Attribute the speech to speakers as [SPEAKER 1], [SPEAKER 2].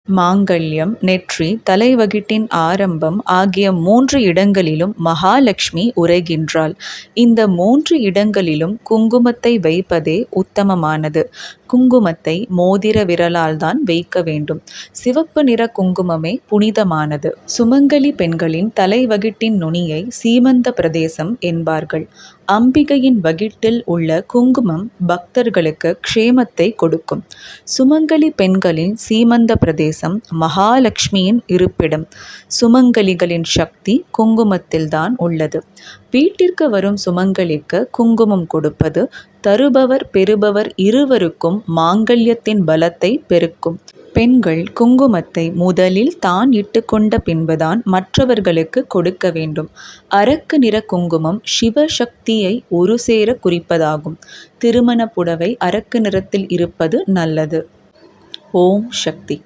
[SPEAKER 1] மாங்கல்யம், நெற்றி, தலைவகிட்டின் ஆரம்பம் ஆகிய 3 இடங்களிலும் மகாலட்சுமி உறைகின்றாள். இந்த 3 இடங்களிலும் குங்குமத்தை வைப்பதே உத்தமமானது. குங்குமத்தை மோதிர விரலால் தான் வைக்க வேண்டும். சிவப்பு நிற குங்குமமே புனிதமானது. சுமங்கலி பெண்களின் தலைவகிட்டின் நுனியை சீமந்த பிரதேசம் என்பார்கள். அம்பிகையின் வகிட்டில் உள்ள குங்குமம் பக்தர்களுக்கு க்ஷேமத்தை கொடுக்கும். சுமங்கலி பெண்களின் சீமந்த பிரதேசம் மகாலட்சுமியின் இருப்பிடம். சுமங்கலிகளின் சக்தி குங்குமத்தில்தான் உள்ளது. வீட்டிற்கு வரும் சுமங்கலிக்கு குங்குமம் கொடுப்பது தருபவர் பெறுபவர் இருவருக்கும் மாங்கல்யத்தின் பலத்தை பெருக்கும். பெண்கள் குங்குமத்தை முதலில் தான் இட்டுக்கொண்ட பின்புதான் மற்றவர்களுக்கு கொடுக்க வேண்டும். அரக்கு நிற குங்குமம் சிவசக்தியை ஒரு சேர குறிப்பதாகும். திருமண புடவை அரக்கு நிறத்தில் இருப்பது நல்லது. ஓம் சக்தி.